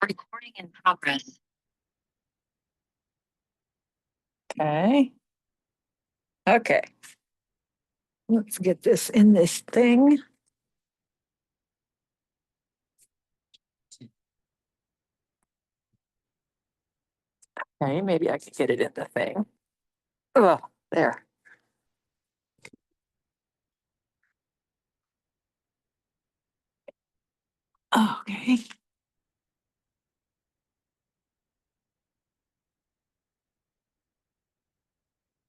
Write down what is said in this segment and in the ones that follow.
Recording in progress. Okay. Okay. Let's get this in this thing. Okay, maybe I can get it in the thing. Oh, there. Okay.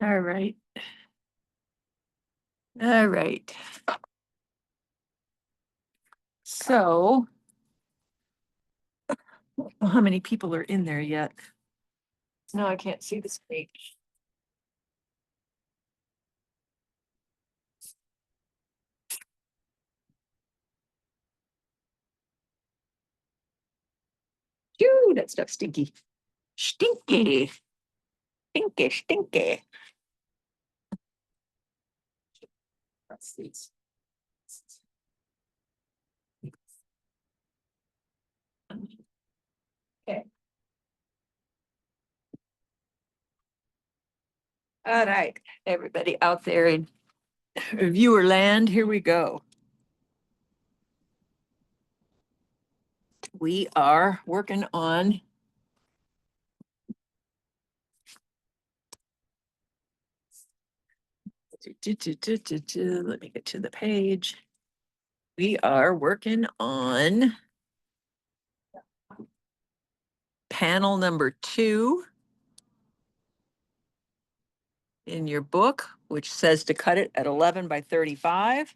All right. All right. So, how many people are in there yet? No, I can't see this page. Phew, that stuff's stinky. Stinky. Stinky, stinky. Let's see. Okay. All right, everybody out there in viewer land, here we go. We are working on let me get to the page. We are working on panel number 2 in your book, which says to cut it at 11 by 35.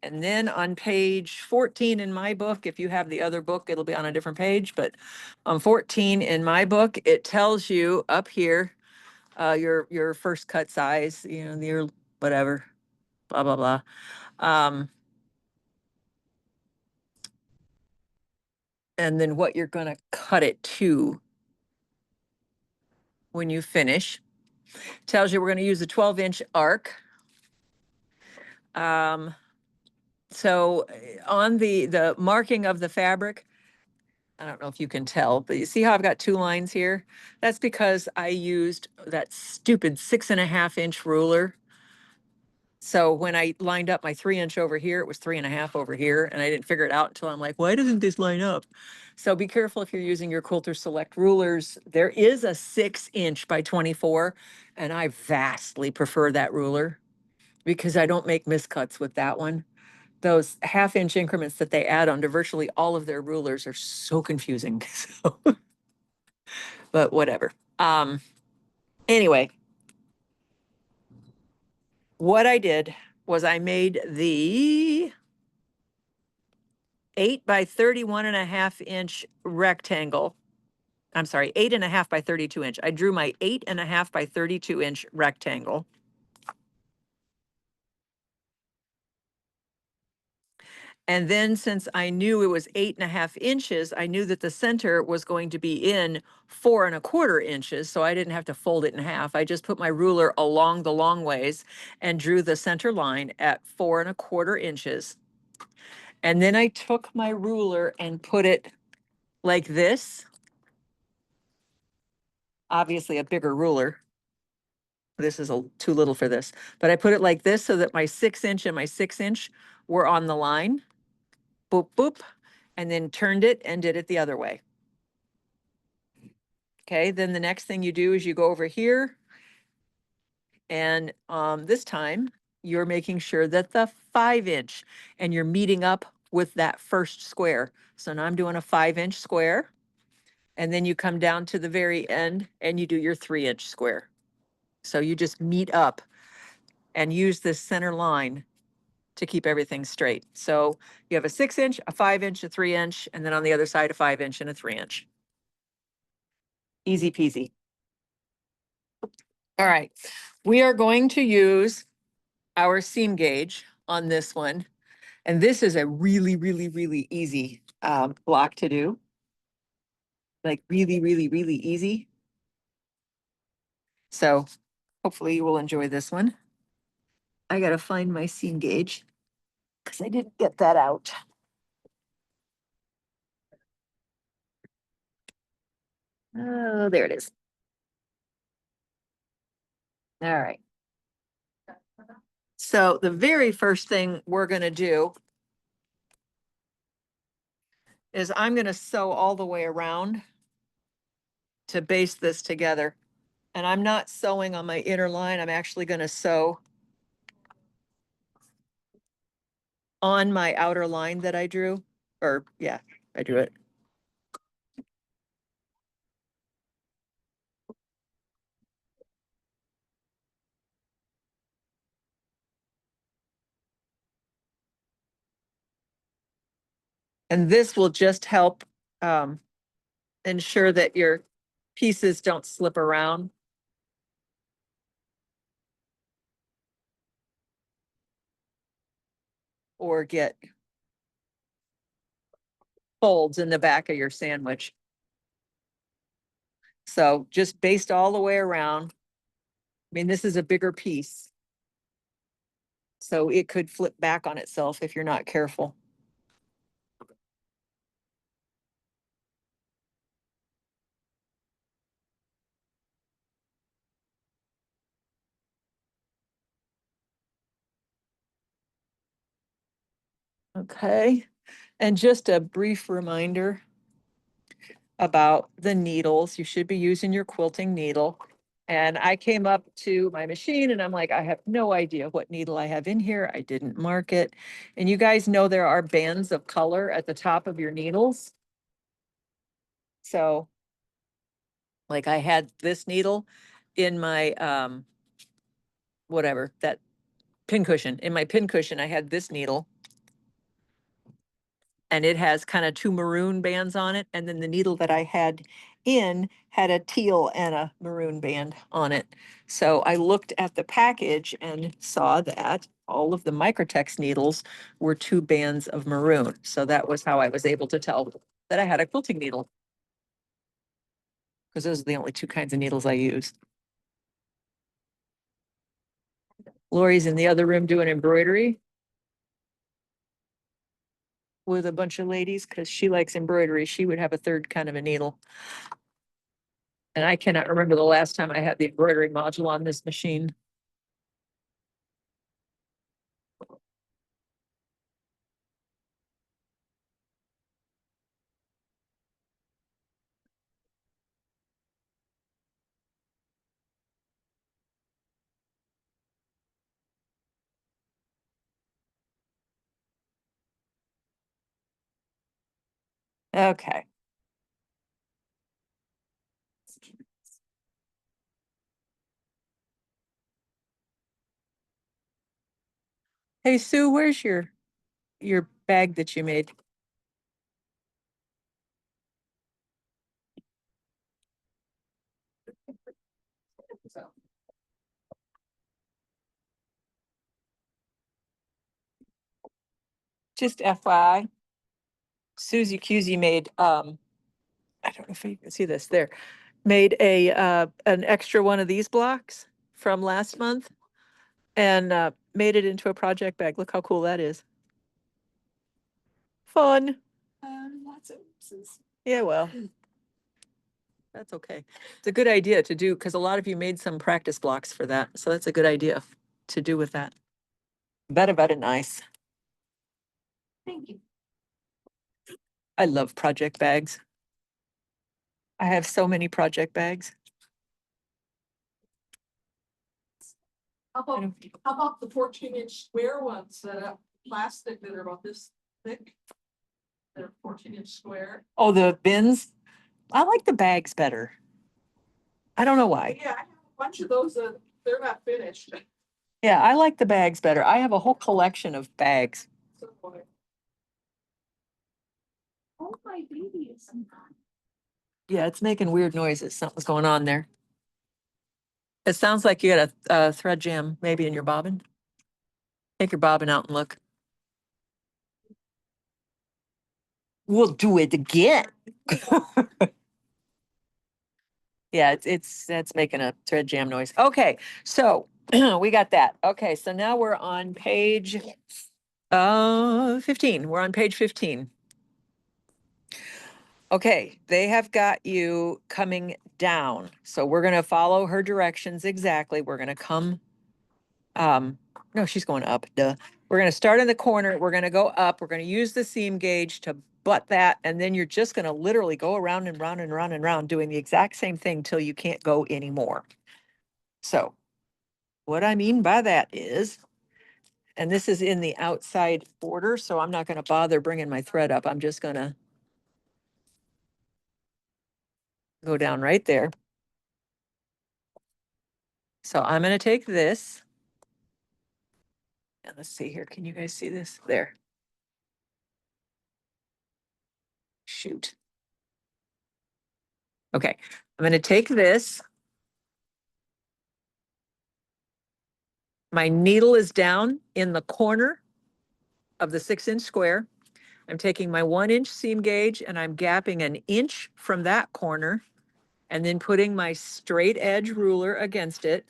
And then on page 14 in my book, if you have the other book, it'll be on a different page, but on 14 in my book, it tells you up here, your first cut size, your whatever, blah, blah, blah. And then what you're gonna cut it to when you finish. Tells you we're gonna use a 12-inch arc. So on the marking of the fabric, I don't know if you can tell, but you see how I've got 2 lines here? That's because I used that stupid 6.5-inch ruler. So when I lined up my 3-inch over here, it was 3.5 over here, and I didn't figure it out until I'm like, why doesn't this line up? So be careful if you're using your Quilter Select rulers. There is a 6-inch by 24, and I vastly prefer that ruler because I don't make miscuts with that one. Those 1/2-inch increments that they add onto virtually all of their rulers are so confusing. So, but whatever. Anyway, what I did was I made the 8 by 31.5-inch rectangle. I'm sorry, 8.5 by 32-inch. I drew my 8.5 by 32-inch rectangle. And then since I knew it was 8.5 inches, I knew that the center was going to be in 4.25 inches. So I didn't have to fold it in half. I just put my ruler along the long ways and drew the center line at 4.25 inches. And then I took my ruler and put it like this. Obviously a bigger ruler. This is too little for this, but I put it like this so that my 6-inch and my 6-inch were on the line. Boop, boop, and then turned it and did it the other way. Okay, then the next thing you do is you go over here. And this time you're making sure that the 5-inch and you're meeting up with that first square. So now I'm doing a 5-inch square. And then you come down to the very end and you do your 3-inch square. So you just meet up and use this center line to keep everything straight. So you have a 6-inch, a 5-inch, a 3-inch, and then on the other side, a 5-inch and a 3-inch. Easy peasy. All right, we are going to use our seam gauge on this one. And this is a really, really, really easy block to do. Like really, really, really easy. So hopefully you will enjoy this one. I gotta find my seam gauge because I didn't get that out. Oh, there it is. All right. So the very first thing we're gonna do is I'm gonna sew all the way around to base this together. And I'm not sewing on my inner line. I'm actually gonna sew on my outer line that I drew, or yeah, I drew it. And this will just help ensure that your pieces don't slip around. Or get folds in the back of your sandwich. So just based all the way around. I mean, this is a bigger piece. So it could flip back on itself if you're not careful. Okay, and just a brief reminder about the needles. You should be using your quilting needle. And I came up to my machine and I'm like, I have no idea what needle I have in here. I didn't mark it. And you guys know there are bands of color at the top of your needles. So like I had this needle in my whatever, that pin cushion. In my pin cushion, I had this needle. And it has kind of two maroon bands on it. And then the needle that I had in had a teal and a maroon band on it. So I looked at the package and saw that all of the Microtex needles were two bands of maroon. So that was how I was able to tell that I had a quilting needle. Because those are the only two kinds of needles I use. Lori's in the other room doing embroidery with a bunch of ladies because she likes embroidery. She would have a third kind of a needle. And I cannot remember the last time I had the embroidery module on this machine. Okay. Hey, Sue, where's your bag that you made? Just FYI, Susie Cusey made, I don't know if you can see this there, made an extra one of these blocks from last month and made it into a project bag. Look how cool that is. Fun. Lots of oopses. Yeah, well, that's okay. It's a good idea to do because a lot of you made some practice blocks for that. So that's a good idea to do with that. Very nice. Thank you. I love project bags. I have so many project bags. How about the 14-inch square ones that are plastic that are about this thick? They're 14-inch square. Oh, the bins? I like the bags better. I don't know why. Yeah, I have a bunch of those that they're not finished. Yeah, I like the bags better. I have a whole collection of bags. So, oh, my baby is. Yeah, it's making weird noises. Something's going on there. It sounds like you got a thread jam maybe in your bobbin. Take your bobbin out and look. We'll do it again. Yeah, it's making a thread jam noise. Okay, so we got that. Okay, so now we're on page 15. We're on page 15. Okay, they have got you coming down. So we're gonna follow her directions exactly. We're gonna come, no, she's going up, duh. We're gonna start in the corner. We're gonna go up. We're gonna use the seam gauge to butt that, and then you're just gonna literally go around and round and round and round, doing the exact same thing till you can't go anymore. So what I mean by that is, and this is in the outside border, so I'm not gonna bother bringing my thread up. I'm just gonna go down right there. So I'm gonna take this. And let's see here. Can you guys see this? There. Shoot. Okay, I'm gonna take this. My needle is down in the corner of the 6-inch square. I'm taking my 1-inch seam gauge and I'm gapping an inch from that corner and then putting my straight edge ruler against it.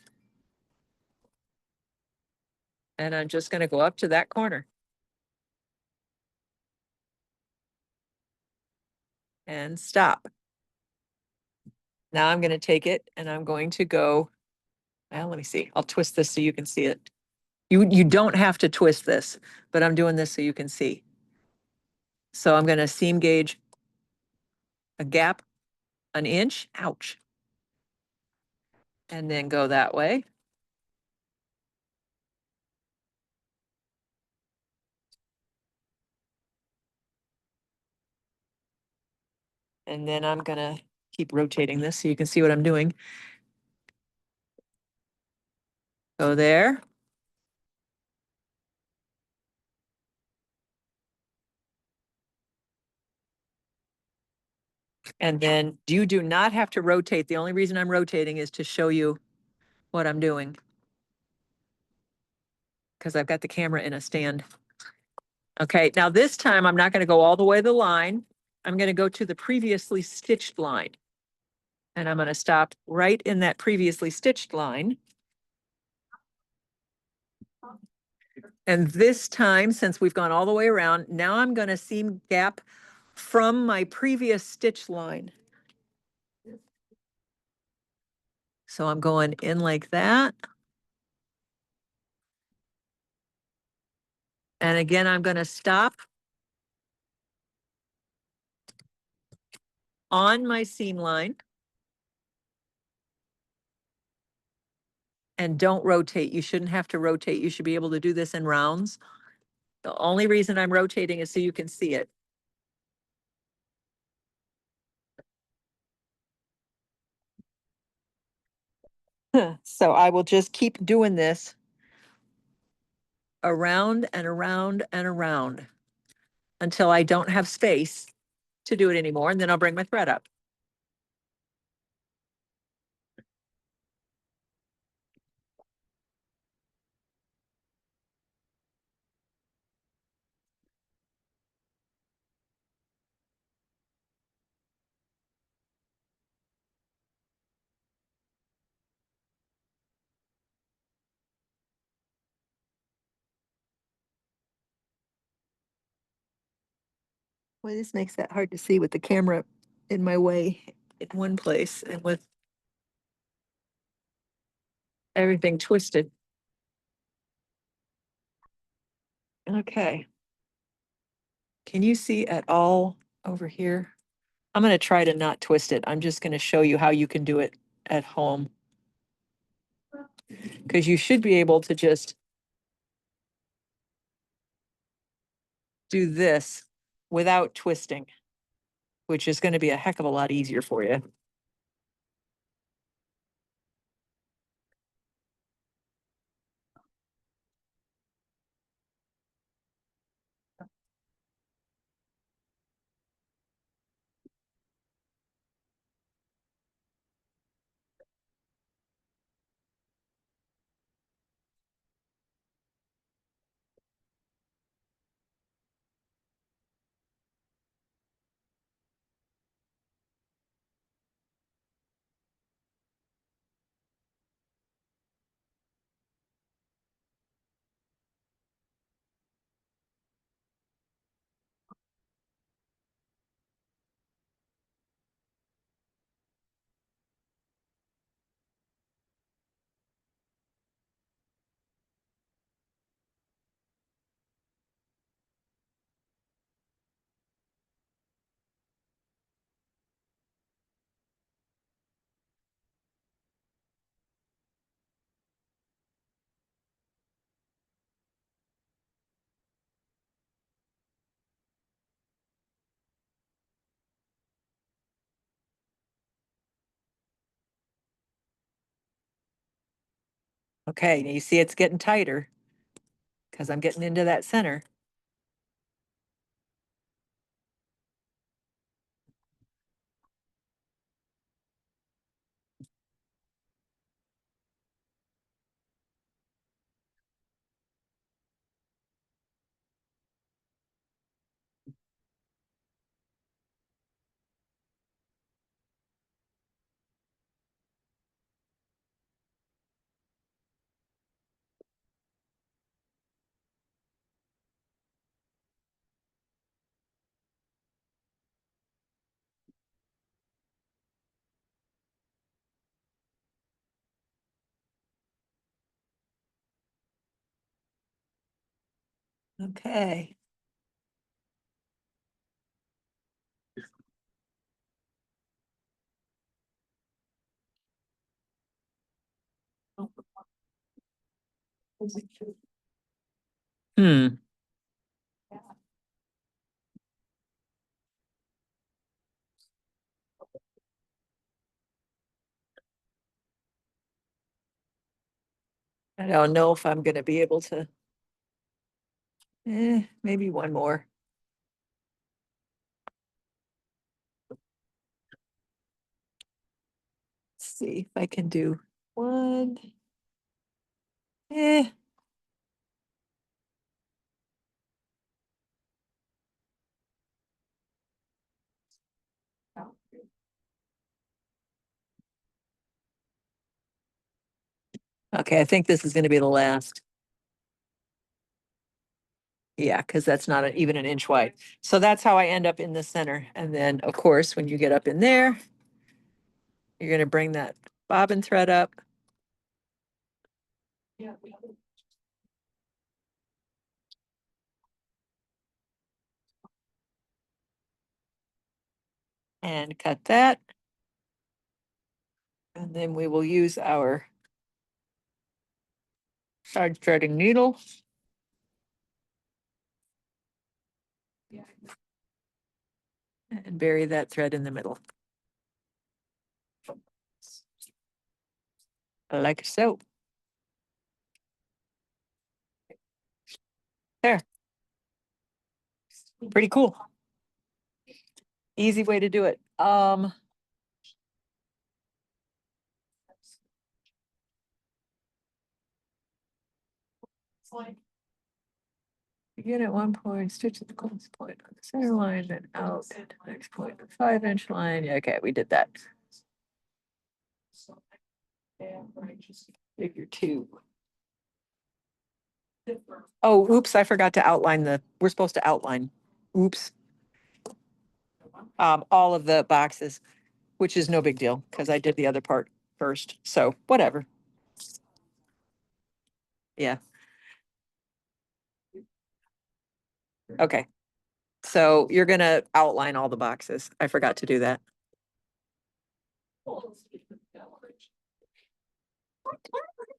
And I'm just gonna go up to that corner. And stop. Now I'm gonna take it and I'm going to go, well, let me see. I'll twist this so you can see it. You don't have to twist this, but I'm doing this so you can see. So I'm gonna seam gauge a gap, an inch, ouch. And then go that way. And then I'm gonna keep rotating this so you can see what I'm doing. Go there. And then you do not have to rotate. The only reason I'm rotating is to show you what I'm doing. Because I've got the camera in a stand. Okay, now this time I'm not gonna go all the way the line. I'm gonna go to the previously stitched line. And I'm gonna stop right in that previously stitched line. And this time, since we've gone all the way around, now I'm gonna seam gap from my previous stitch line. So I'm going in like that. And again, I'm gonna stop on my seam line. And don't rotate. You shouldn't have to rotate. You should be able to do this in rounds. The only reason I'm rotating is so you can see it. So I will just keep doing this around and around and around until I don't have space to do it anymore, and then I'll bring my thread up. Boy, this makes that hard to see with the camera in my way in one place and with everything twisted. Okay. Can you see at all over here? I'm gonna try to not twist it. I'm just gonna show you how you can do it at home. Because you should be able to just do this without twisting, which is gonna be a heck of a lot easier for you. Okay, now you see it's getting tighter because I'm getting into that center. Okay. Hmm. I don't know if I'm gonna be able to. Maybe one more. Let's see if I can do one. Eh, okay, I think this is gonna be the last. Yeah, because that's not even an inch wide. So that's how I end up in the center. And then, of course, when you get up in there, you're gonna bring that bobbin thread up. Yeah. And cut that. And then we will use our side threading needle. And bury that thread in the middle. Like so. There. Pretty cool. Easy way to do it. Begin at one point, stitch at the closest point on the center line, then out at the next point, the 5-inch line. Yeah, okay, we did that. Figure 2. Oh, oops, I forgot to outline we're supposed to outline. Oops. All of the boxes, which is no big deal because I did the other part first. So whatever. Yeah. Okay. So you're gonna outline all the boxes. I forgot to do that.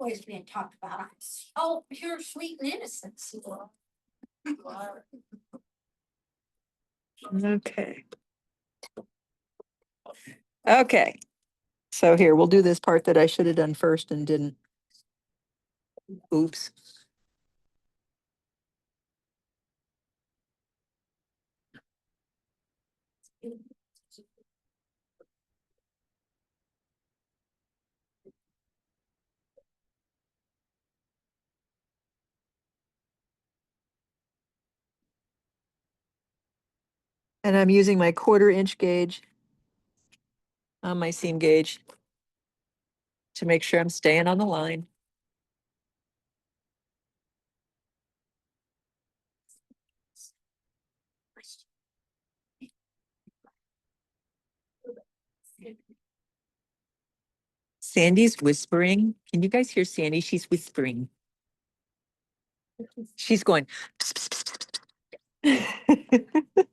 Always being talked about. Oh, pure sweet and innocence. Okay. Okay. So here, we'll do this part that I should have done first and didn't. Oops. And I'm using my 1/4-inch gauge on my seam gauge to make sure I'm staying on the line. Sandy's whispering. Can you guys hear Sandy? She's whispering. She's going. "Psst, psst, psst, psst."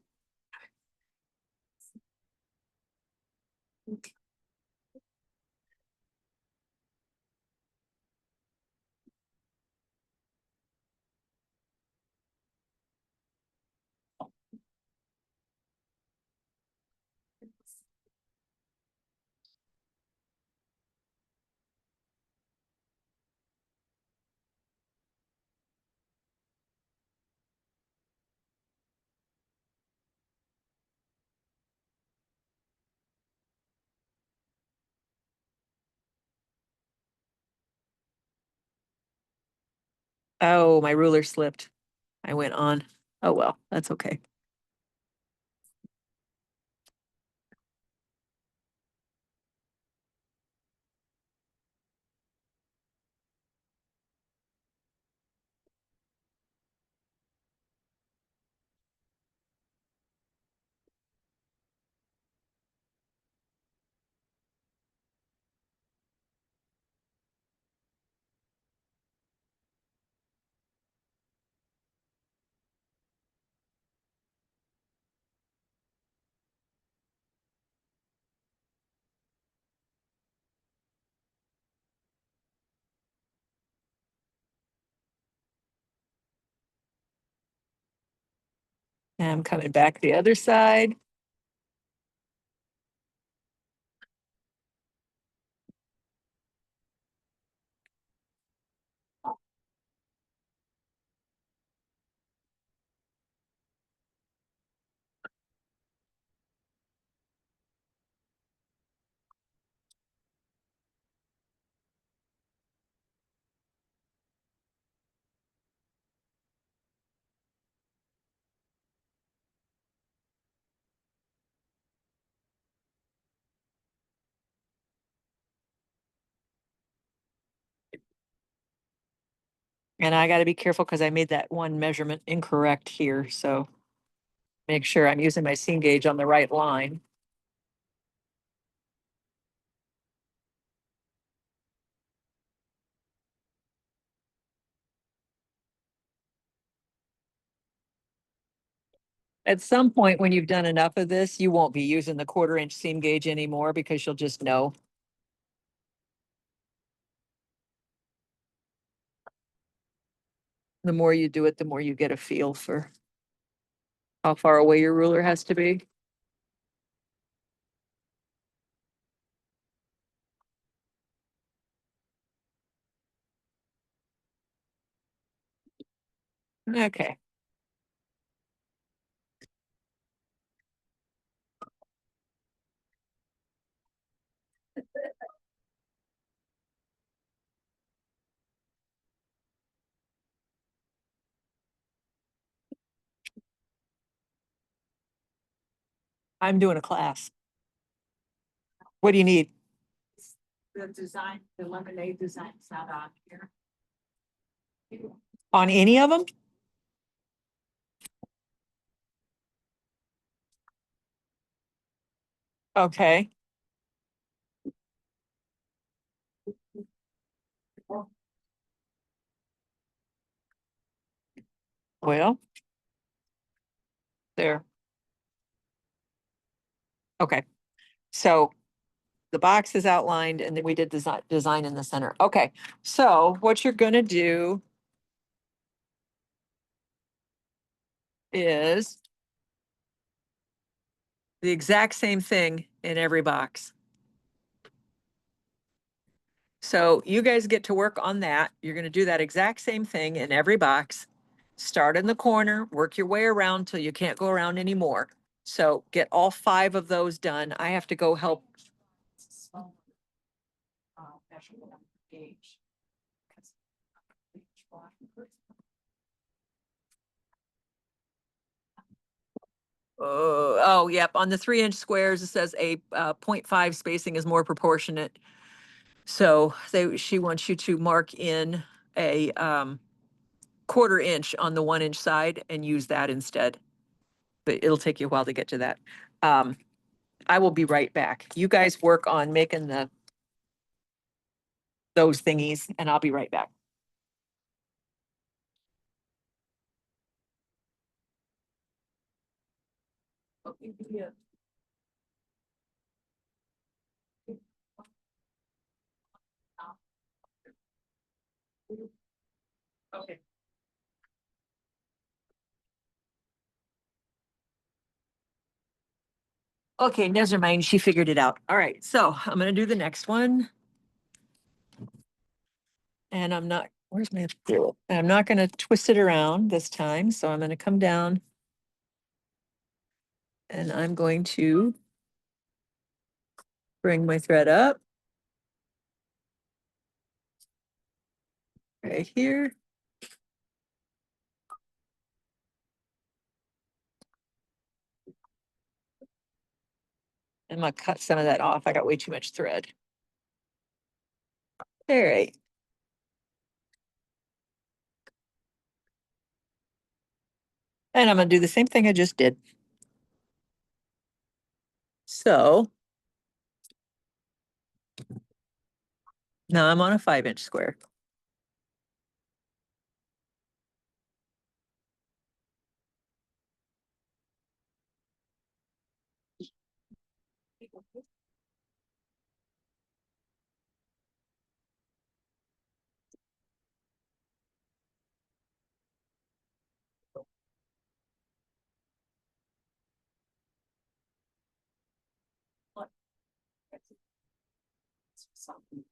Oh, my ruler slipped. I went on. Oh, well, that's okay. And I'm coming back the other side. And I gotta be careful because I made that one measurement incorrect here, so make sure I'm using my seam gauge on the right line. At some point, when you've done enough of this, you won't be using the 1/4 inch seam gauge anymore because you'll just know. The more you do it, the more you get a feel for how far away your ruler has to be. Okay. I'm doing a class. What do you need? The design, the lemonade design's not on here. On any of them? Okay. Well. There. Okay. So the box is outlined and then we did design in the center. Okay. So what you're gonna do is the exact same thing in every box. So you guys get to work on that. You're gonna do that exact same thing in every box. Start in the corner, work your way around till you can't go around anymore. So get all 5 of those done. I have to go help. Measurement gauge. Oh, yep. On the 3-inch squares, it says a 0.5 spacing is more proportionate. So she wants you to mark in a 1/4 inch on the 1-inch side and use that instead. But it'll take you a while to get to that. I will be right back. You guys work on making those thingies and I'll be right back. Okay, yeah. Okay. Okay, never mind. She figured it out. All right, so I'm gonna do the next one. And I'm not, where's my, I'm not gonna twist it around this time, so I'm gonna come down. And I'm going to bring my thread up. Right here. I'm gonna cut some of that off. I got way too much thread. All right. And I'm gonna do the same thing I just did. So now I'm on a 5-inch square. Something.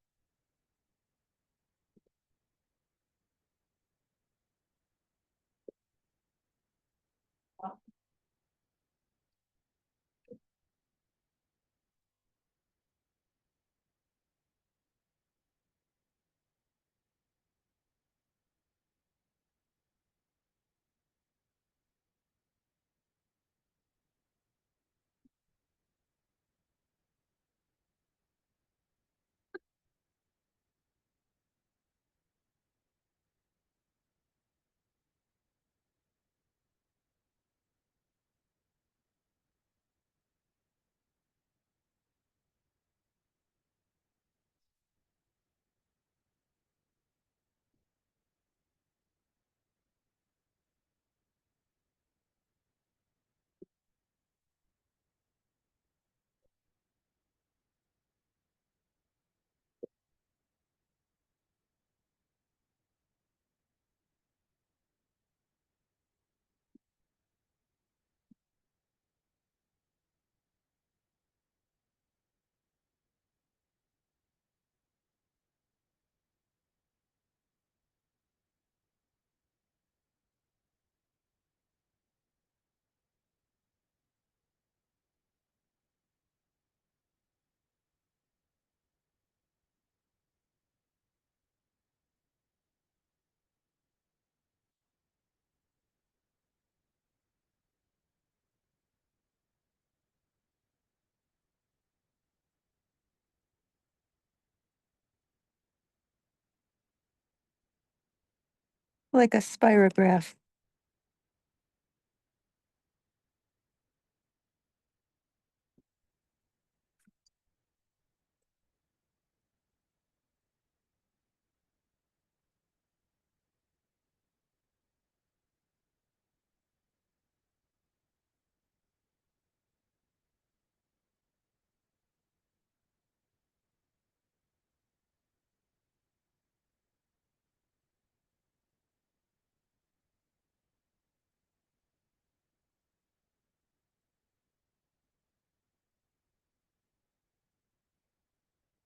Like a spirograph.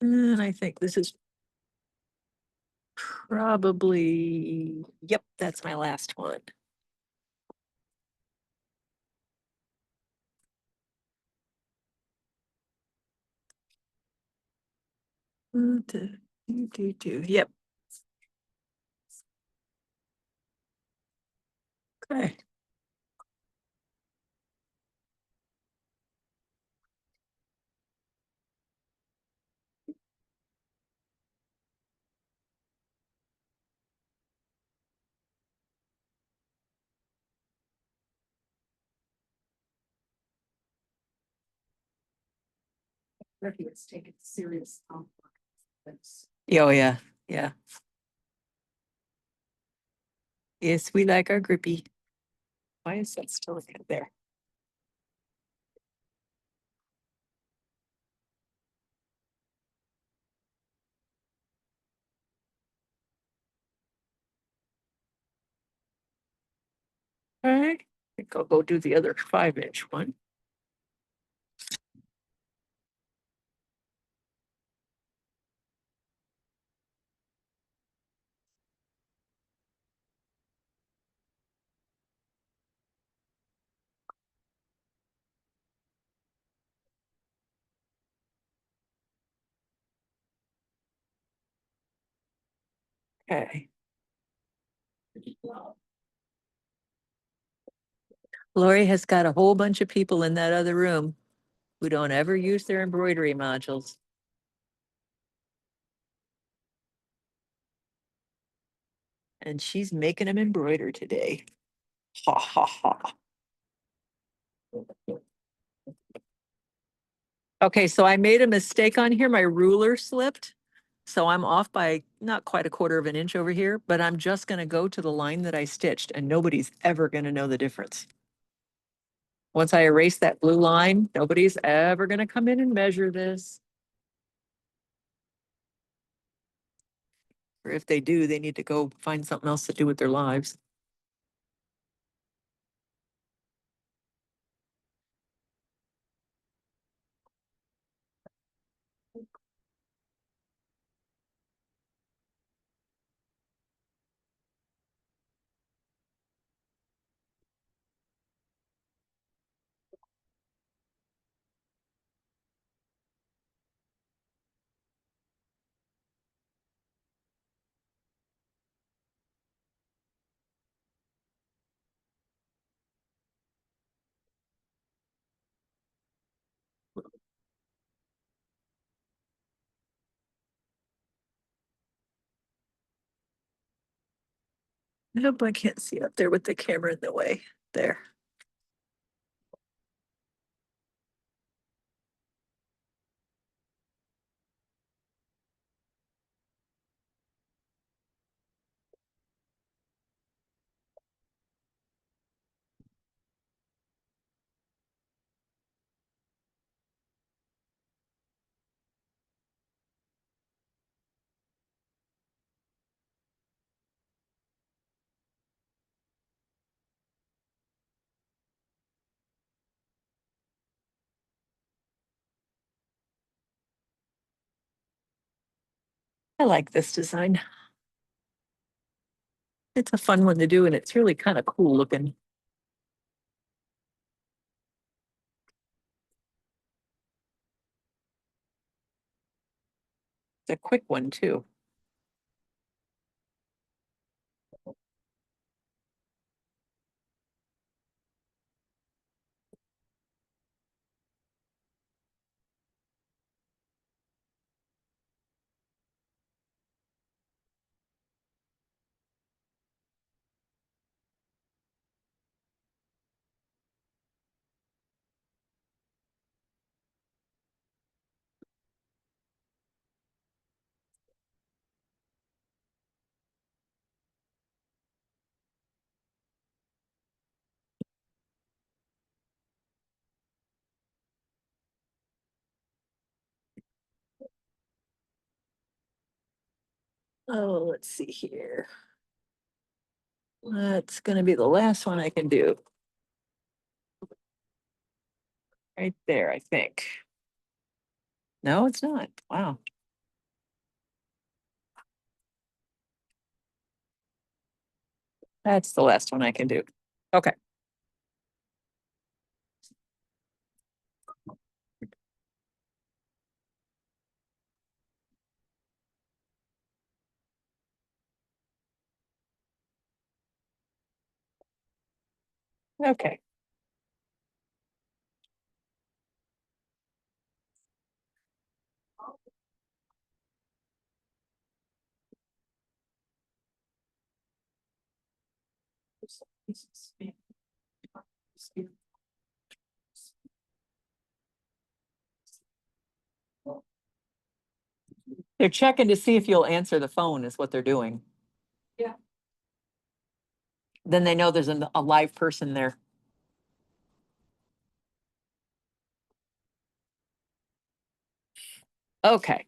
And I think this is probably, yep, that's my last one. Yep. Okay. Ricky has taken serious. Oh, yeah, yeah. Yes, we like our grippy. Why is that still there? All right, I think I'll go do the other 5-inch one. Okay. Lori has got a whole bunch of people in that other room who don't ever use their embroidery modules. And she's making them embroider today. Ha ha ha. Okay, so I made a mistake on here. My ruler slipped. So I'm off by not quite a quarter of an inch over here, but I'm just gonna go to the line that I stitched and nobody's ever gonna know the difference. Once I erase that blue line, nobody's ever gonna come in and measure this. Or if they do, they need to go find something else to do with their lives. Nope, I can't see up there with the camera in the way. There. I like this design. It's a fun one to do and it's really kind of cool looking. It's a quick one too. Oh, let's see here. That's gonna be the last one I can do. Right there, I think. No, it's not. Wow. That's the last one I can do. Okay. Okay. They're checking to see if you'll answer the phone is what they're doing. Yeah. Then they know there's a live person there. Okay.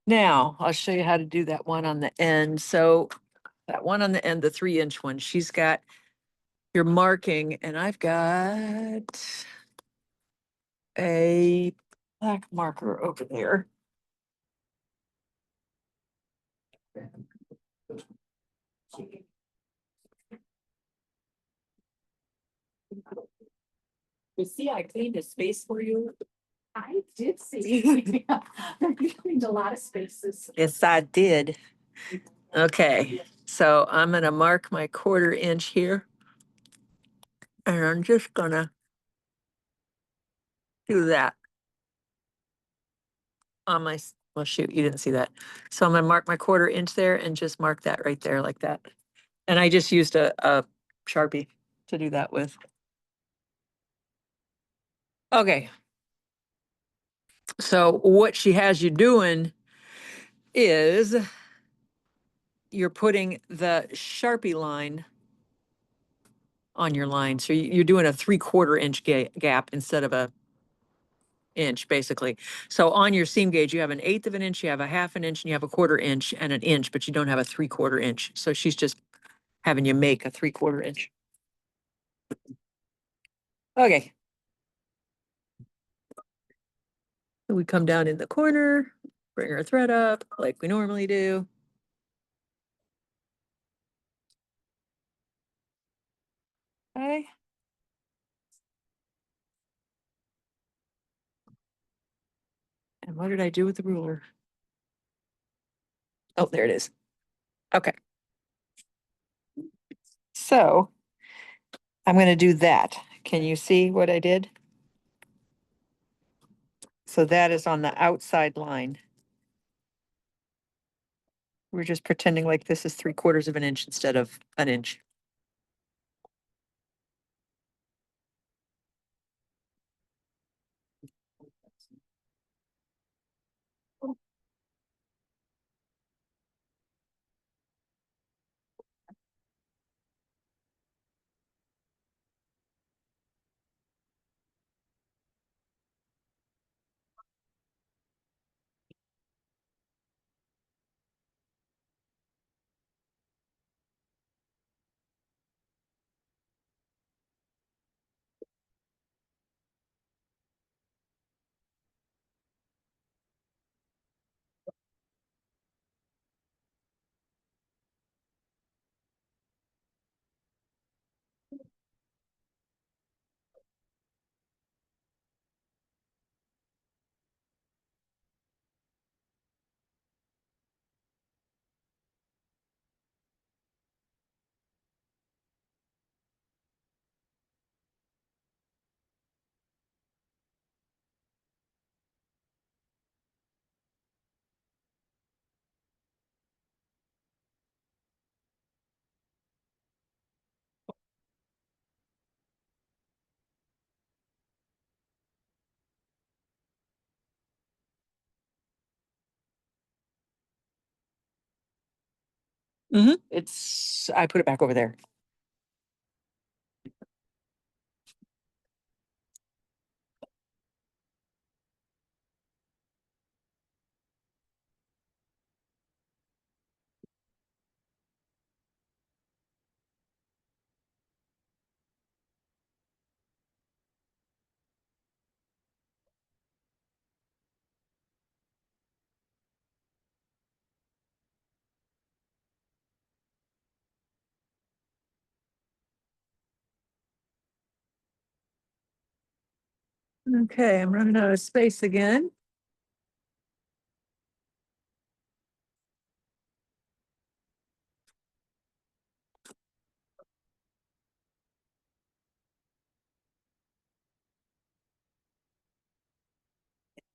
Now I'll show you how to do that one on the end. So that one on the end, the 3-inch one, she's got your marking and I've got a black marker over there. You see, I cleaned a space for you. I did see. You cleaned a lot of spaces. Yes, I did. Okay, so I'm gonna mark my 1/4 inch here. And I'm just gonna do that. On my, well, shoot, you didn't see that. So I'm gonna mark my 1/4 inch there and just mark that right there like that. And I just used a Sharpie to do that with. Okay. So what she has you doing is you're putting the Sharpie line on your line. So you're doing a 3/4 inch gap instead of a inch, basically. So on your seam gauge, you have an 1/8 of an inch, you have a 1/2 an inch, and you have a 1/4 inch and an inch, but you don't have a 3/4 inch. So she's just having you make a 3/4 inch. Okay. We come down in the corner, bring our thread up like we normally do. Okay. And what did I do with the ruler? Oh, there it is. Okay. So I'm going to do that. Can you see what I did? So that is on the outside line. We're just pretending like this is 3/4 of an inch instead of an inch. It's, I put it back over there. Okay, I'm running out of space again.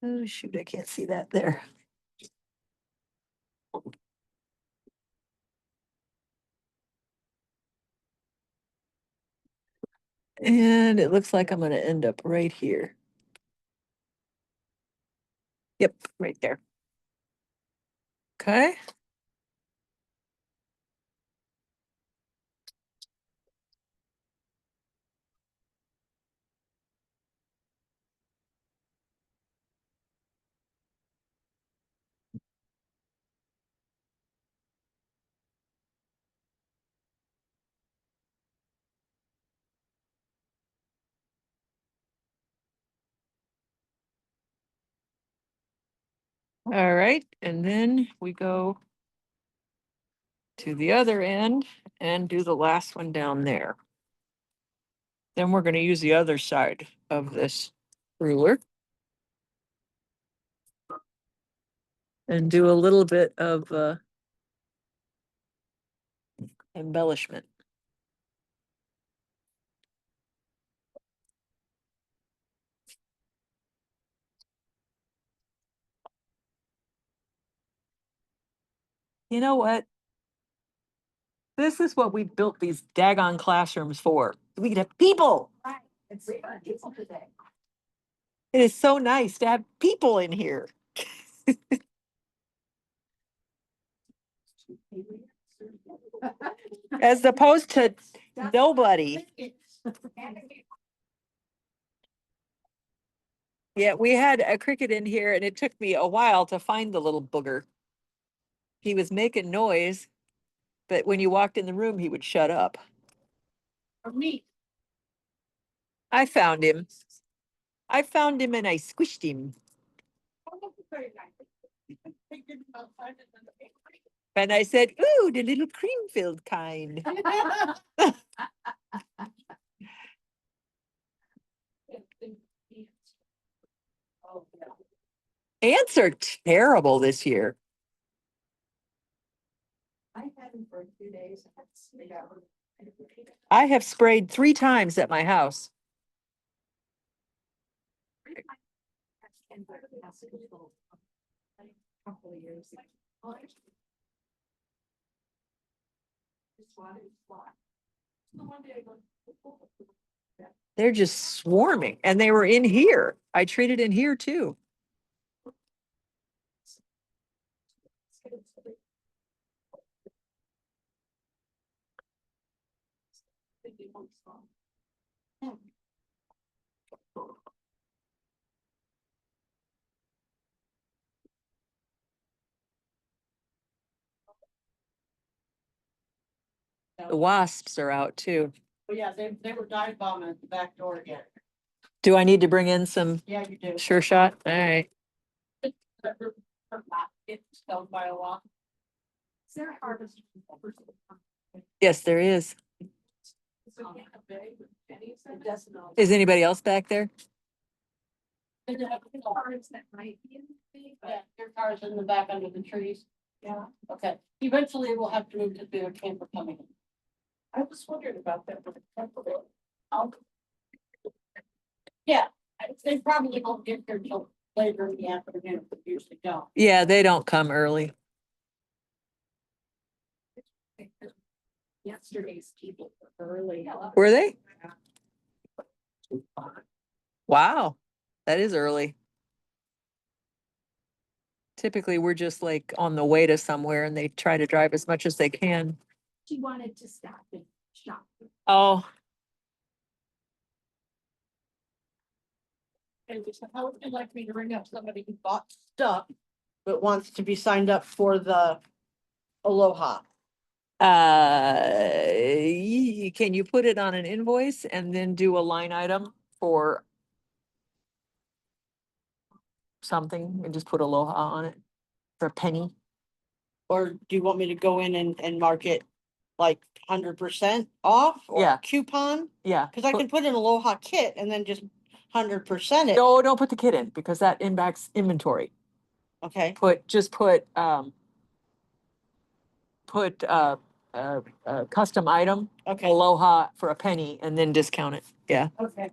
Oh, shoot, I can't see that there. And it looks like I'm gonna end up right here. Yep, right there. Okay. All right, and then we go to the other end and do the last one down there. Then we're gonna use the other side of this ruler and do a little bit of embellishment. You know what? This is what we built these daggone classrooms for. We could have people. Right, it's people today. It is so nice to have people in here. As opposed to nobody. Yeah, we had a cricket in here and it took me a while to find the little booger. He was making noise, but when you walked in the room, he would shut up. For me. I found him. I found him and I squished him. And I said, ooh, the little cream-filled kind. Ants are terrible this year. I had them for 2 days. I have sprayed 3 times at my house. Couple of years. They're just swarming and they were in here. I treated in here too. The wasps are out too. Well, yeah, they were dive bombing at the back door again. Do I need to bring in some Yeah, you do. Sure Shot? All right. It's held by a lot. Is there a harvest? Yes, there is. Is anybody else back there? Cars that might be in the thing, Yeah, but your car's in the back under the trees. yeah. Okay, eventually we'll have to move to the camper coming. I was wondering about that with the temple. Yeah, they probably won't get there till later in the afternoon, but usually don't. Yeah, they don't come early. Yesterday's people were early. Were they? Wow, that is early. Typically, we're just like on the way to somewhere and they try to drive as much as they can. She wanted to stop and shop. Oh, And we said, how would you like me to ring up somebody who bought stuff, but wants to be signed up for the Aloha? can you put it on an invoice and then do a line item for something and just put Aloha on it for a penny? Or do you want me to go in and mark it like 100% off or Yeah. coupon? Yeah. Cause I can put an Aloha kit and then just 100% it. No, don't put the kit in because that impacts inventory. Okay, Just put custom item, okay, Aloha for a penny and then discount it. Yeah. okay.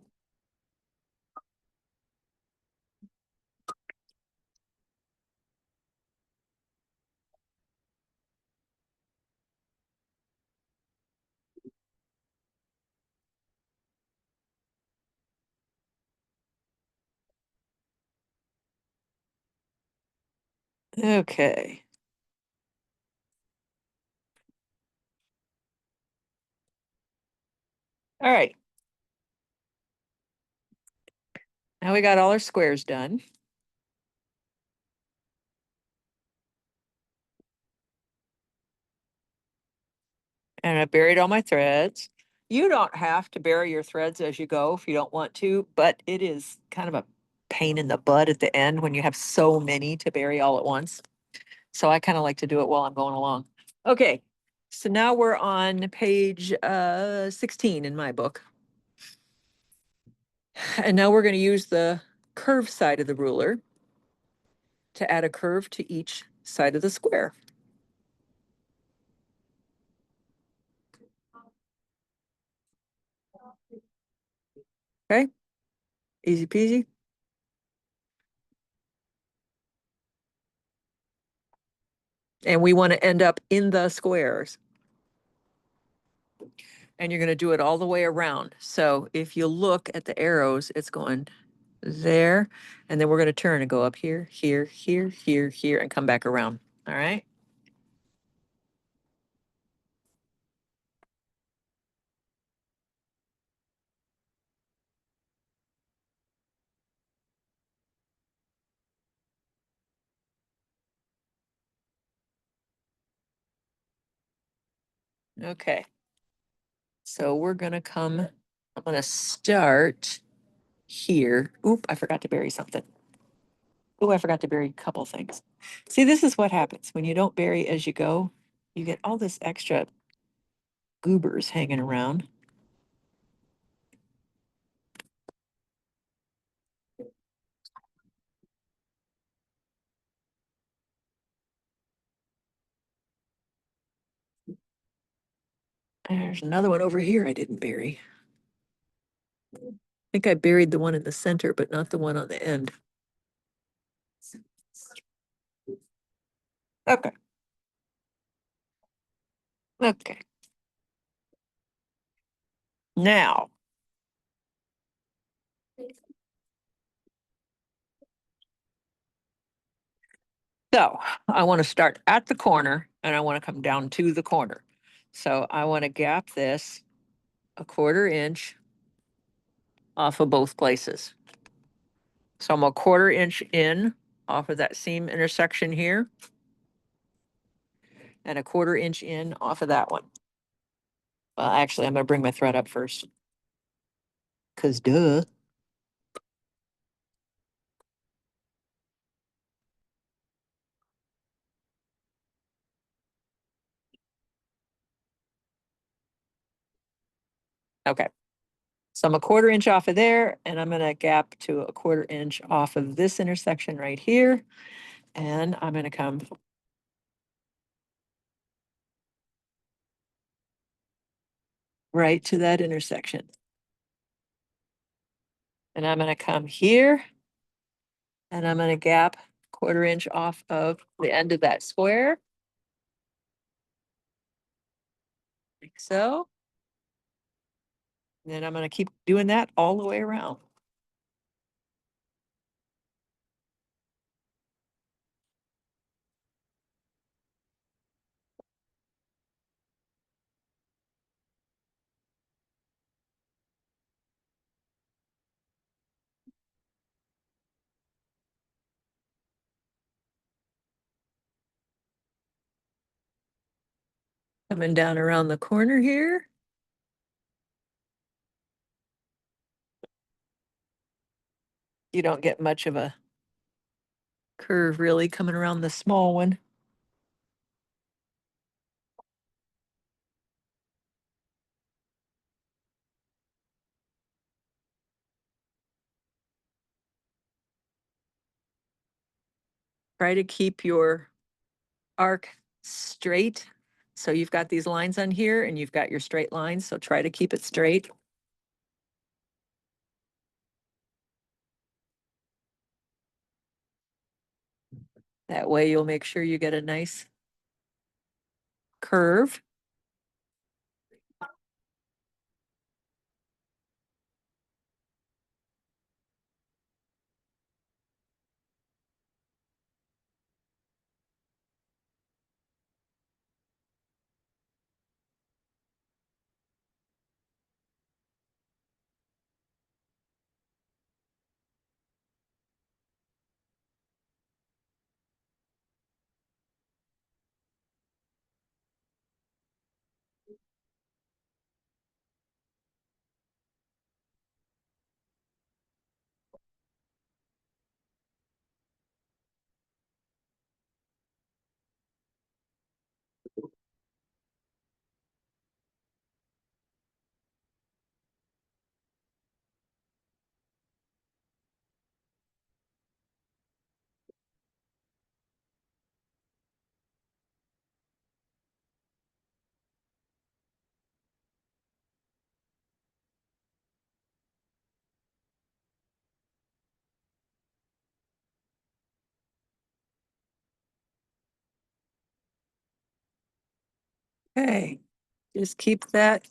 Okay. All right. Now we got all our squares done. And I buried all my threads. You don't have to bury your threads as you go if you don't want to, but it is kind of a pain in the butt at the end when you have so many to bury all at once. So I kind of like to do it while I'm going along. Okay, so now we're on page 16 in my book. And now we're going to use the curve side of the ruler to add a curve to each side of the square. Okay, easy peasy. And we want to end up in the squares. And you're going to do it all the way around. So if you look at the arrows, it's going there, and then we're going to turn and go up here, here, here, here, here, and come back around. All right. Okay. So we're going to come, I'm going to start here. Oop, I forgot to bury something. Oh, I forgot to bury a couple things. See, this is what happens when you don't bury as you go. You get all this extra goobers hanging around. There's another one over here I didn't bury. I think I buried the one in the center, but not the one on the end. Okay. Okay. Now, so I want to start at the corner and I want to come down to the corner. So I want to gap this a 1/4 inch off of both places. So I'm a 1/4 inch in off of that seam intersection here and a 1/4 inch in off of that one. Well, actually, I'm going to bring my thread up first. Cause duh. Okay. So I'm a 1/4 inch off of there and I'm going to gap to a 1/4 inch off of this intersection right here. And I'm going to come right to that intersection. And I'm going to come here and I'm going to gap 1/4 inch off of the end of that square. Like so. And then I'm going to keep doing that all the way around. Coming down around the corner here. You don't get much of a curve really coming around the small one. Try to keep your arc straight. So you've got these lines on here and you've got your straight lines. So try to keep it straight. That way you'll make sure you get a nice curve. Okay, just keep that.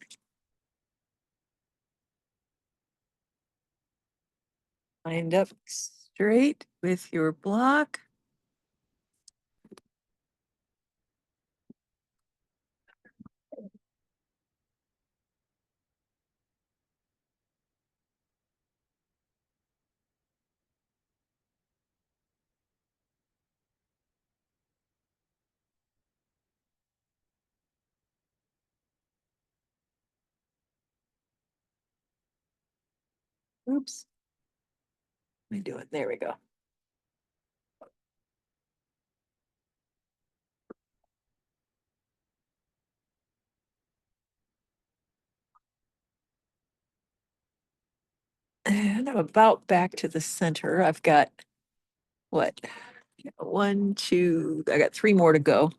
Lined up straight with your block. Oops. Let me do it. There we go. And I'm about back to the center. I've got what? One, two, I got 3 more to go.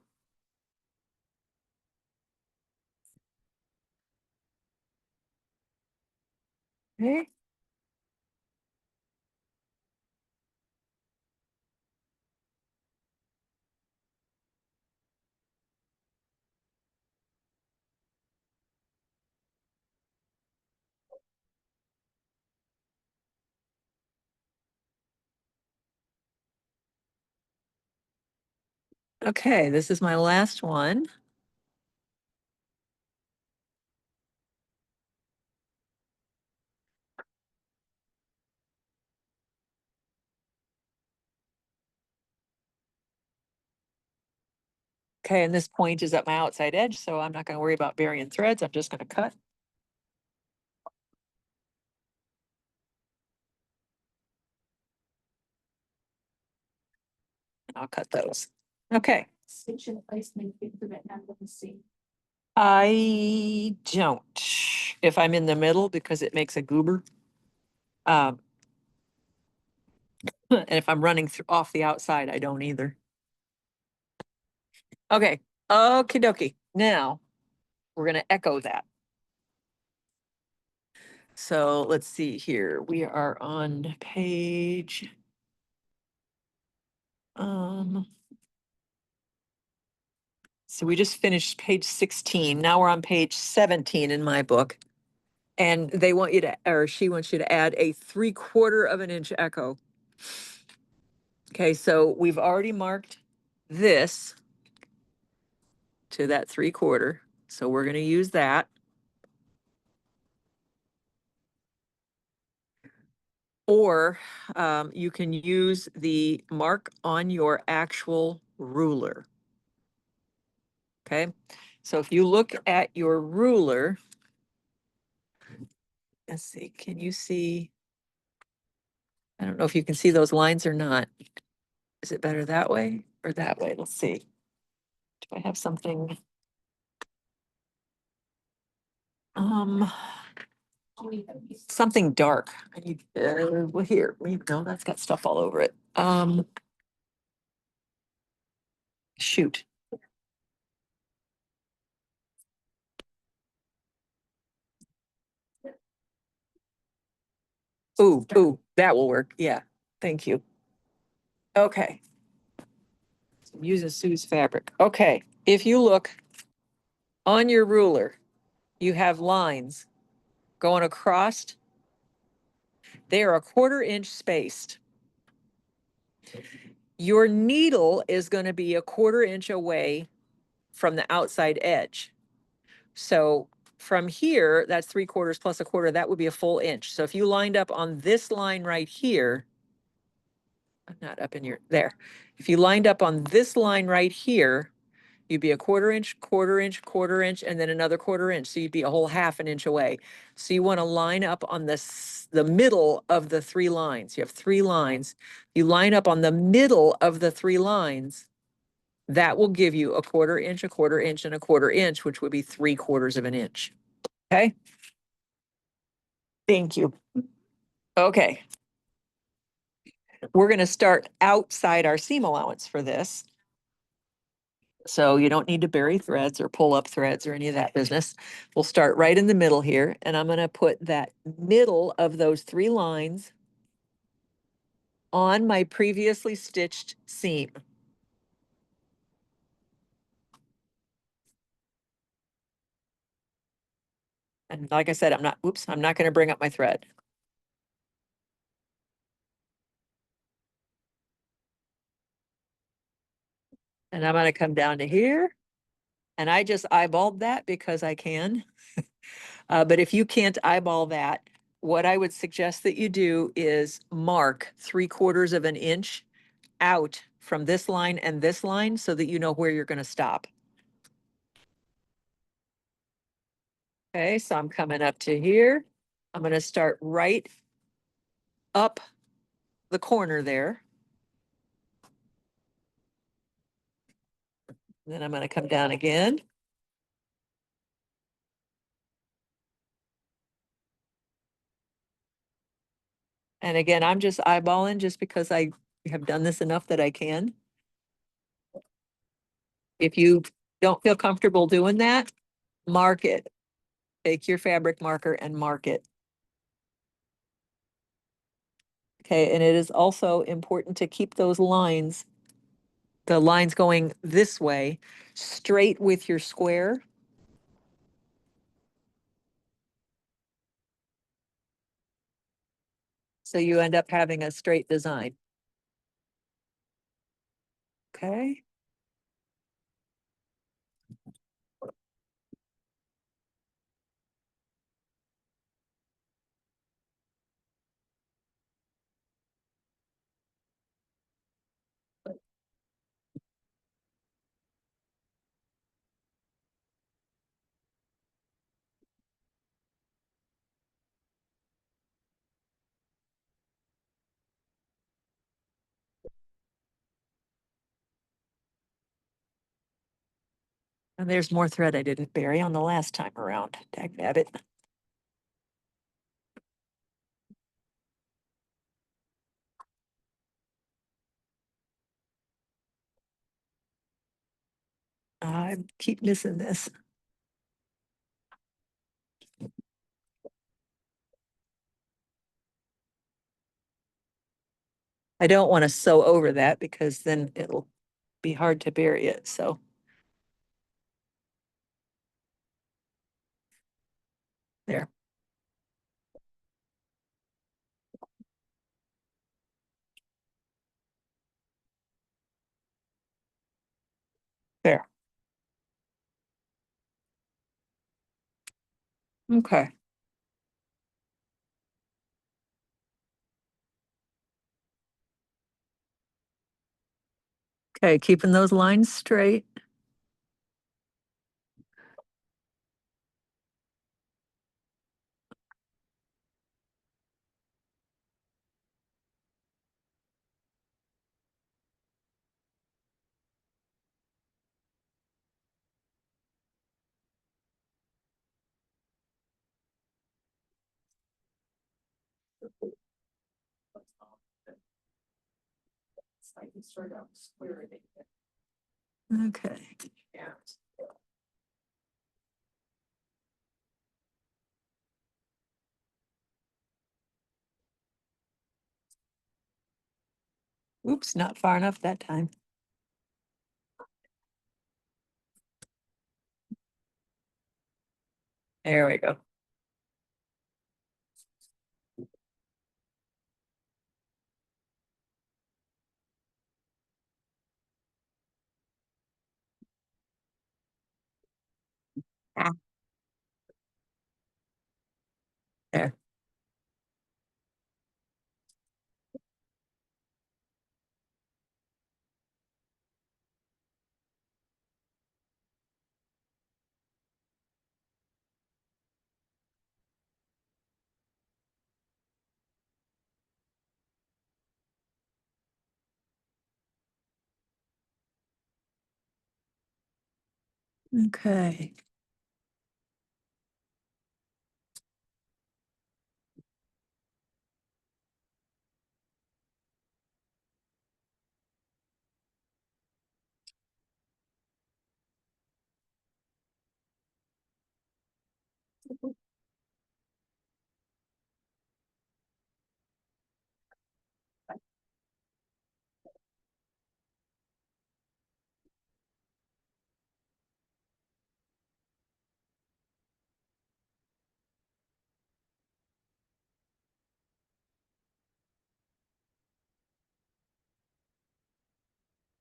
Okay. Okay, this is my last one. Okay, and this point is at my outside edge, so I'm not going to worry about burying threads. I'm just going to cut. I'll cut those. Okay. Stitching placement into the end of the seam. I don't, if I'm in the middle, because it makes a goober. And if I'm running off the outside, I don't either. Okay, okie dokie. Now, we're gonna echo that. So let's see here. We are on page. So we just finished page 16. Now we're on page 17 in my book. And they want you to, or she wants you to add a 3/4 of an inch echo. Okay, so we've already marked this to that 3/4. So we're going to use that. Or you can use the mark on your actual ruler. Okay, so if you look at your ruler, let's see, can you see? I don't know if you can see those lines or not. Is it better that way or that way? Let's see. Do I have something? Something dark. I need, well, here, no, that's got stuff all over it. Shoot. Ooh, that will work. Yeah, thank you. Okay. So I'm using Sue's fabric. Okay, if you look on your ruler, you have lines going across. They are 1/4 inch spaced. Your needle is going to be 1/4 inch away from the outside edge. So from here, that's 3/4 plus 1/4, that would be a full inch. So if you lined up on this line right here, I'm not up in your, there. If you lined up on this line right here, you'd be a 1/4 inch, 1/4 inch, 1/4 inch, and then another 1/4 inch. So you'd be a whole 1/2 inch away. So you want to line up on the middle of the 3 lines. You have 3 lines. You line up on the middle of the 3 lines. That will give you a 1/4 inch, a 1/4 inch, and a 1/4 inch, which would be 3/4 of an inch. Okay. Thank you. Okay. We're going to start outside our seam allowance for this. So you don't need to bury threads or pull up threads or any of that business. We'll start right in the middle here, and I'm going to put that middle of those 3 lines on my previously stitched seam. And like I said, I'm not gonna bring up my thread. And I'm gonna come down to here. And I just eyeballed that because I can. But if you can't eyeball that, what I would suggest that you do is mark 3/4 of an inch out from this line and this line so that you know where you're gonna stop. Okay, so I'm coming up to here. I'm gonna start right up the corner there. Then I'm gonna come down again. And again, I'm just eyeballing just because I have done this enough that I can. If you don't feel comfortable doing that, mark it. Take your fabric marker and mark it. Okay, and it is also important to keep those lines, the lines going this way, straight with your square. So you end up having a straight design. Okay. And there's more thread I didn't bury on the last time around. Dagnabbit. I keep missing this. I don't want to sew over that because then it'll be hard to bury it, so. There. There. Okay. Okay, keeping those lines straight. I can start out square it. Okay. Yeah. Oops, not far enough that time. There we go. Ah. There. Okay.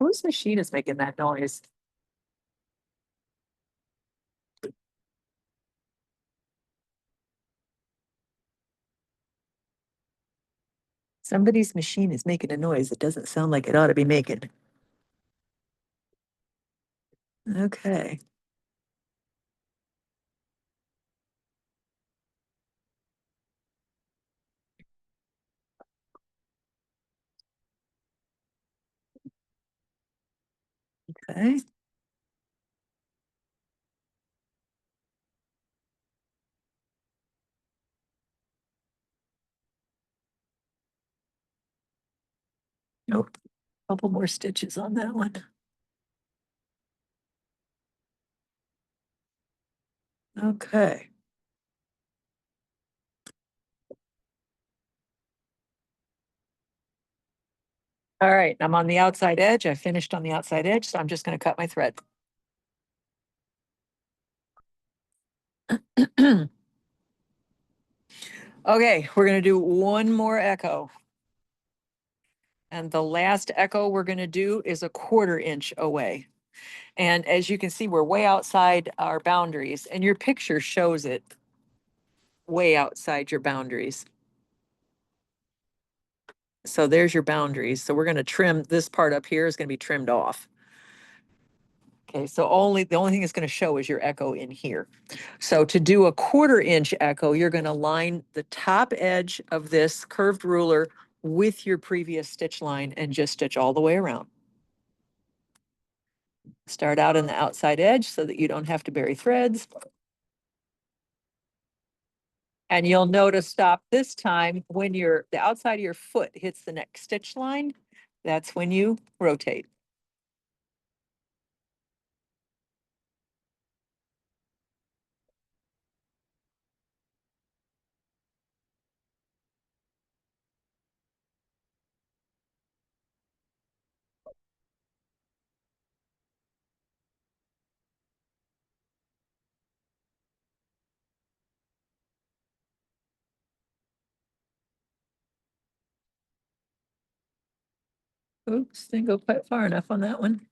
Whose machine is making that noise? Somebody's machine is making a noise. It doesn't sound like it ought to be making. Okay. Okay. Nope. Couple more stitches on that one. Okay. All right, I'm on the outside edge. I finished on the outside edge, so I'm just going to cut my thread. Okay, we're going to do one more echo. And the last echo we're going to do is a 1/4 inch away. And as you can see, we're way outside our boundaries, and your picture shows it way outside your boundaries. So there's your boundaries. So we're going to trim this part up here is going to be trimmed off. Okay, so the only thing it's going to show is your echo in here. So to do a 1/4 inch echo, you're going to line the top edge of this curved ruler with your previous stitch line and just stitch all the way around. Start out in the outside edge so that you don't have to bury threads. And you'll know to stop this time when the outside of your foot hits the next stitch line. That's when you rotate. Oops, didn't go quite far enough on that one.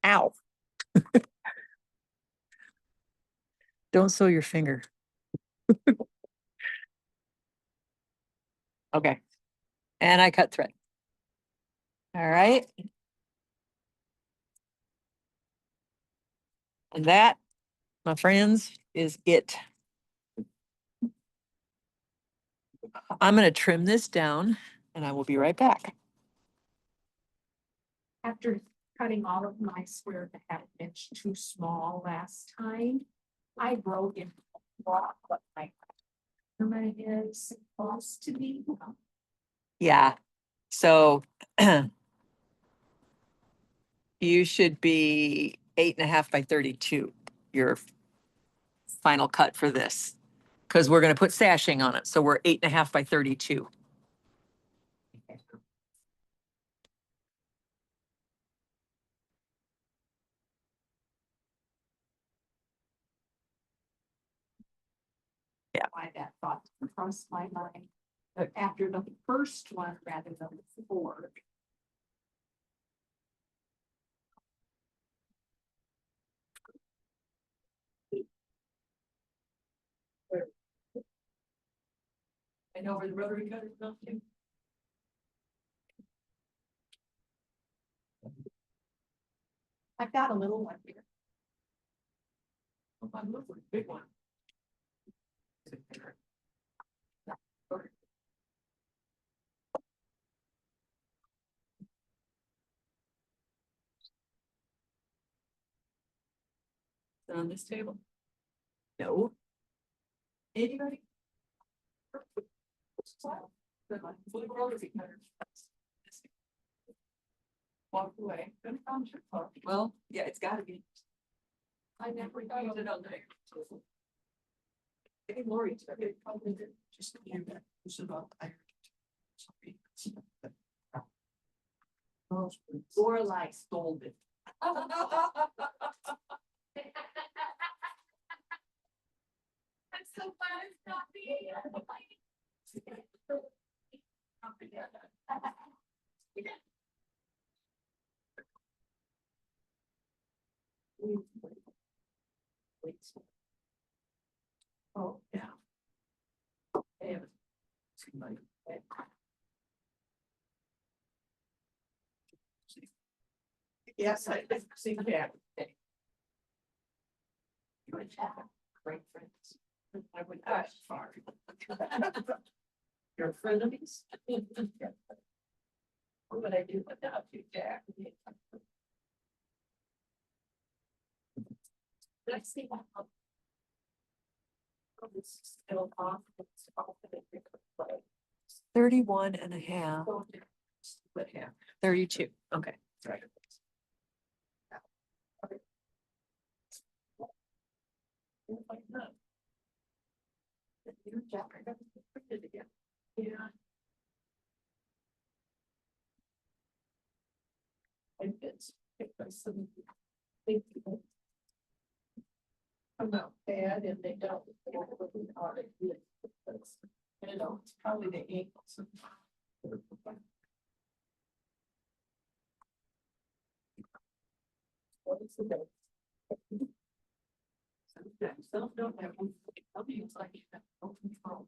Ow. Don't sew your finger. Okay. And I cut thread. All right. And that, my friends, is it. I'm going to trim this down and I will be right back. After cutting all of my square to have an inch too small last time, I wrote in block what my Everybody is supposed to be. Yeah, so you should be 8.5 by 32, your final cut for this. Because we're gonna put sashing on it, so we're 8.5 by 32. Why that thought crossed my mind, but after the first one rather than the fourth. I know where the rotary cutter is not too. I've got a little one here. I'm looking for a big one. On this table, No. anybody? Photography cutter. Walk away. Well, yeah, it's gotta be. I never got it on there. Hey, Lori, it's okay, probably did. Just hear that. It's about iron. Lorelai stole it. I'm so glad it's not me. Oh, yeah. Yeah. Somebody. Yes, I see that. You and Jack are great friends. I would go as far. You're a friend of his. What would I do without you, Jack? Let's see what. It's still off. It's off of it. 31.5, But yeah. 32, okay. Right. You, Jack, are gonna put it again. Yeah. And it's, if there's some big people come out bad and they don't, they don't really are, you know, it's probably the ankles. What is the date? Sometimes some don't have, some it's like you have no control.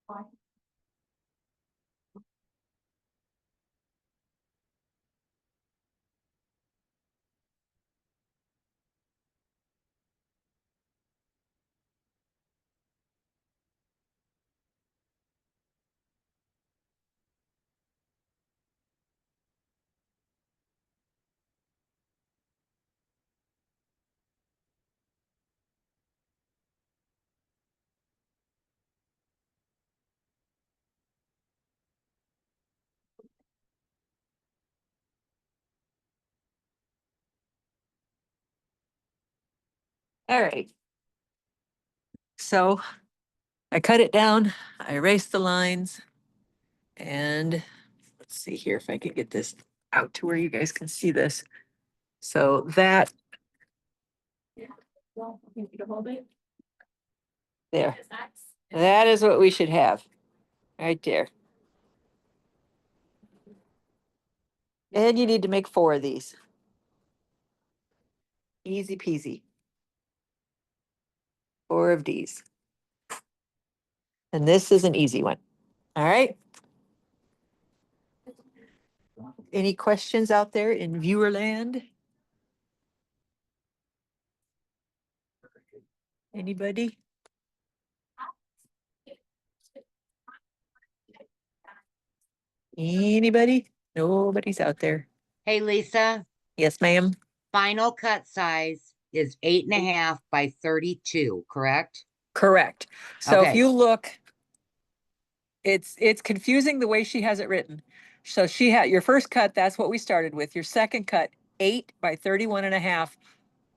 What? All right. So I cut it down, I erased the lines. And let's see here if I can get this out to where you guys can see this. So that Well, you need to hold it. there, Is that- that is what we should have. Right there. And you need to make 4 of these. Easy peasy. 4 of these. And this is an easy one. All right. Any questions out there in viewer land? Anybody? Anybody? Nobody's out there. Hey, Lisa, Yes, ma'am. final cut size is 8.5 by 32, correct? Correct. So if Okay. you look, it's confusing the way she has it written. So she had your first cut, that's what we started with. Your second cut, 8 by 31.5,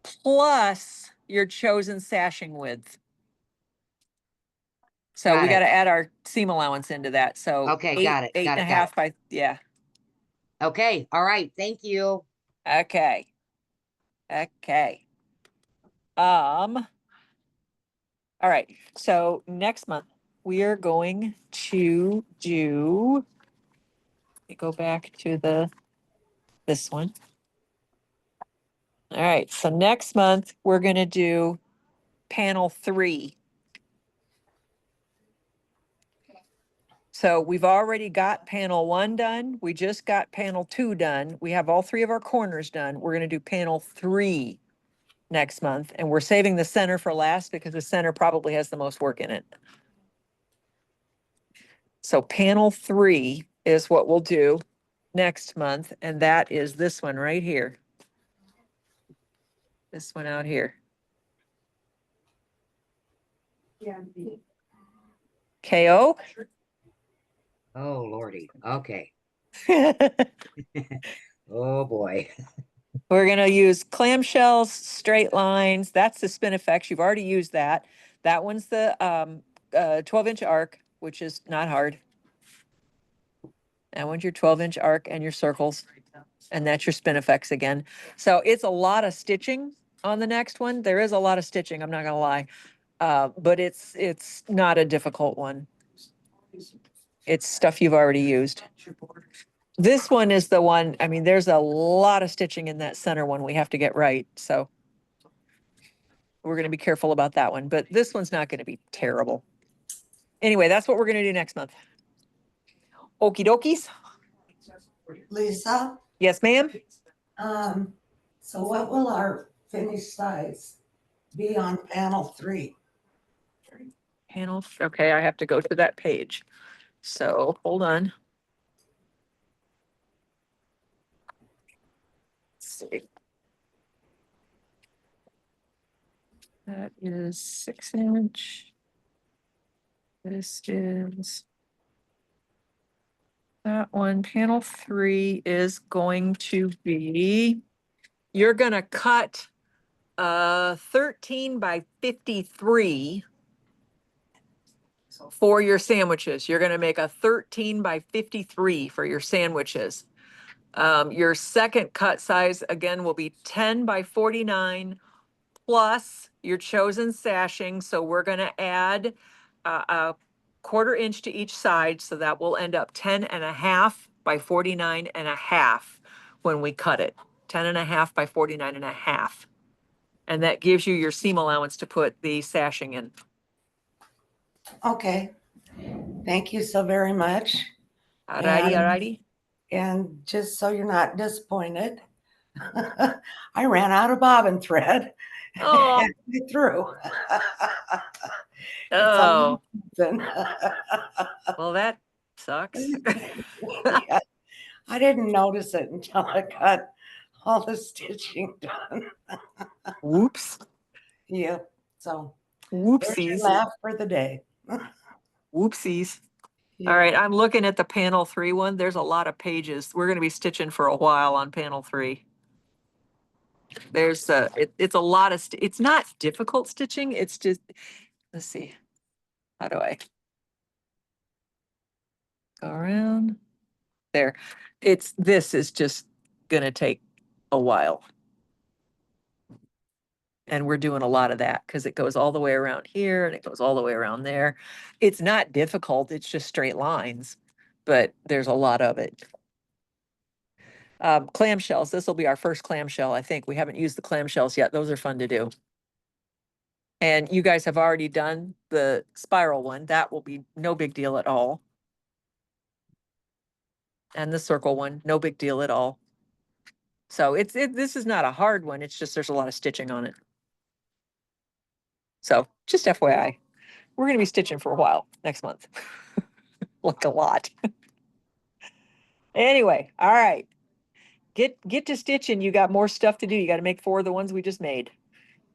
plus your chosen sashing width. So Got we got to it. add our seam allowance into that. So Okay, eight, got it, eight got and a it, got half by, yeah. Okay, all right, thank you. Okay. Okay. All right. So next month we are going to do, let me go back to this one. All right. So next month we're going to do panel 3. So we've already got panel 1 done. We just got panel 2 done. We have all 3 of our corners done. We're going to do panel 3 next month, and we're saving the center for last because the center probably has the most work in it. So panel 3 is what we'll do next month, and that is this one right here. This one out here. Yeah. KO. Oh, Lordy, okay. We're Oh, boy. gonna use clamshells, straight lines. That's the spin effects. You've already used that. That one's the 12-inch arc, which is not hard. That one's your 12-inch arc and your circles. And that's your spin effects again. So it's a lot of stitching on the next one. There is a lot of stitching, I'm not gonna lie. But it's not a difficult one. It's stuff you've already used. This one is the one, I mean, there's a lot of stitching in that center one we have to get right, so we're gonna be careful about that one, but this one's not gonna be terrible. Anyway, that's what we're gonna do next month. Okey dokies. Lisa, Yes, ma'am? so what will our finished size be on panel 3? Panel, okay, I have to go to that page. So hold on. Let's see. That is 6-inch. This is. That one, panel 3 is going to be, you're gonna cut 13 by 53 for your sandwiches. You're gonna make a 13 by 53 for your sandwiches. Your second cut size, again, will be 10 by 49 plus your chosen sashing. So we're gonna add a 1/4 inch to each side. So that will end up 10.5 by 49.5 when we cut it. 10.5 by 49.5. And that gives you your seam allowance to put the sashing in. Okay, thank you so very much. Alrighty, alrighty. And just so you're not disappointed, I ran out of bobbin thread. Oh. halfway through. Oh, Something. well, that sucks. Yeah, I didn't notice it until I got all the stitching done. Whoops. Yeah, so there's your Whoopsies. laugh for the day. Whoopsies. Yeah. All right, I'm looking at the panel 3 one. There's a lot of pages. We're gonna be stitching for a while on panel 3. There's it's a lot of, it's not difficult stitching. It's just, let's see. How do I go around? There. This is just gonna take a while. And we're doing a lot of that because it goes all the way around here and it goes all the way around there. It's not difficult, it's just straight lines, but there's a lot of it. Clamshells, this will be our first clamshell, I think. We haven't used the clamshells yet. Those are fun to do. And you guys have already done the spiral one. That will be no big deal at all. And the circle one, no big deal at all. So this is not a hard one. It's just there's a lot of stitching on it. So just FYI, we're going to be stitching for a while next month. Like a lot. Anyway, all right. Get to stitching. You got more stuff to do. You got to make 4 of the ones we just made.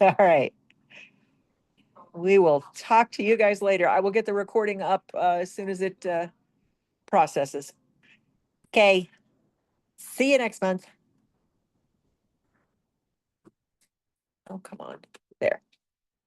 All right. We will talk to you guys later. I will get the recording up as soon as it processes. Okay. See you next month. Oh, come on. There.